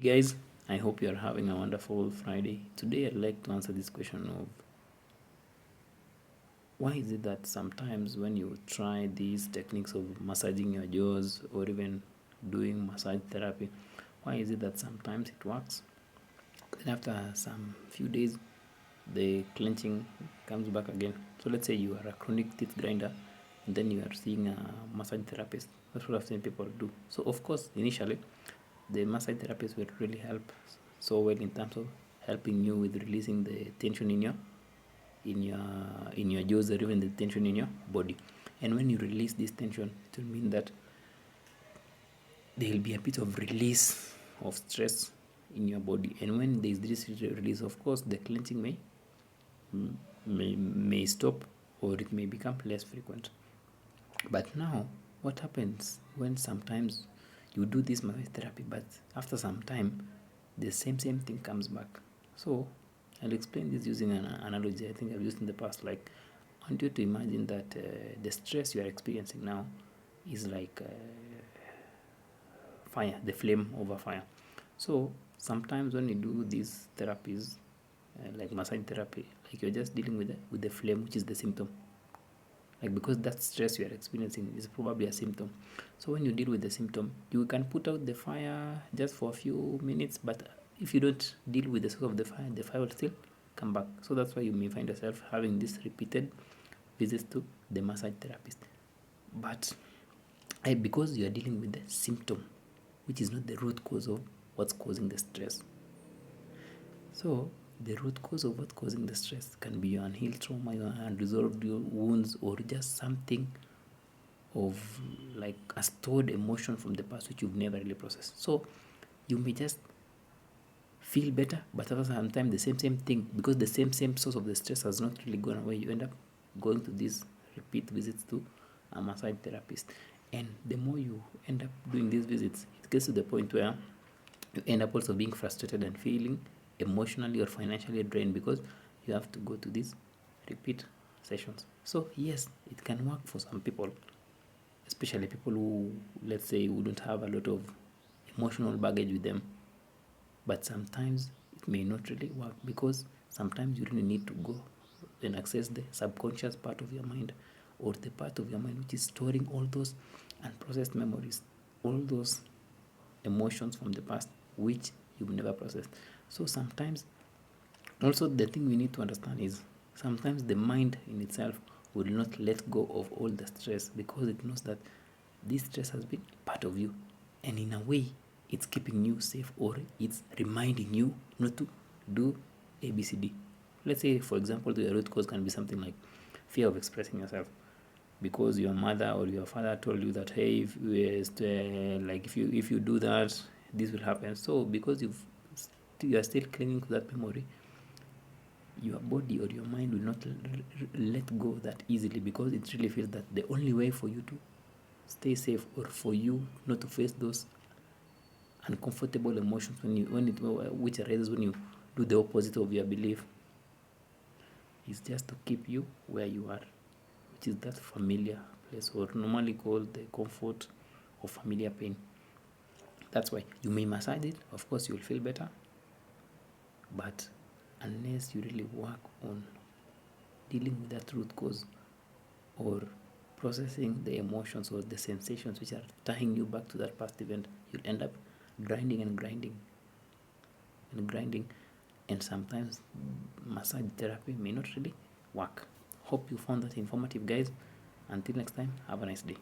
Guys, I hope you are having a wonderful Friday. Today I'd like to answer this question of why is it that sometimes when you try these techniques of massaging your jaws or even doing massage therapy, why is it that sometimes it works, then after some few days the clenching comes back again? So let's say you are a chronic teeth grinder and then you are seeing a massage therapist. That's what I've seen people do. So of course initially the massage therapist will really help so well in terms of helping you with releasing the tension in your jaws or even the tension in your body. And when you release this tension, it will mean that there will be a bit of release of stress in your body. And when there is this release, of course the clenching may stop, or it may become less frequent. But now what happens when sometimes you do this massage therapy, but after some time the same thing comes back? So I'll explain this using an analogy I think I've used in the past. Like, I want you to imagine that the stress you are experiencing now is like fire, the flame over fire. So sometimes when you do these therapies, like massage therapy, like you're just dealing with the flame, which is the symptom. Like, because that stress you are experiencing is probably a symptom. So when you deal with the symptom, you can put out the fire just for a few minutes, but if you don't deal with the source of the fire will still come back. So that's why you may find yourself having this repeated visits to the massage therapist. But because you are dealing with the symptom, which is not the root cause of what's causing the stress. So the root cause of what's causing the stress can be your unhealed trauma, your unresolved wounds, or just something of like a stored emotion from the past which you've never really processed. So you may just feel better, but after some time the same thing, because the same source of the stress has not really gone away, you end up going to these repeat visits to a massage therapist. And the more you end up doing these visits, it gets to the point where you end up also being frustrated and feeling emotionally or financially drained, because you have to go to these repeat sessions. So yes, it can work for some people, especially people who, let's say, who don't have a lot of emotional baggage with them. But sometimes it may not really work, because sometimes you really need to go and access the subconscious part of your mind, or the part of your mind which is storing all those unprocessed memories, all those emotions from the past which you've never processed. So sometimes also the thing we need to understand is sometimes the mind in itself will not let go of all the stress, because it knows that this stress has been part of you, and in a way it's keeping you safe, or it's reminding you not to do ABCD. Let's say, for example, the root cause can be something like fear of expressing yourself, because your mother or your father told you that, hey, if you do that, this will happen. So because you are still clinging to that memory, your body or your mind will not let go that easily, because it really feels that the only way for you to stay safe, or for you not to face those uncomfortable emotions which arises when you do the opposite of your belief, is just to keep you where you are, which is that familiar place, or normally called the comfort of familiar pain. That's why you may massage it, of course you'll feel better, but unless you really work on dealing with that root cause, or processing the emotions or the sensations which are tying you back to that past event, you'll end up grinding and grinding and grinding, and sometimes massage therapy may not really work. Hope you found that informative, guys. Until next time, have a nice day.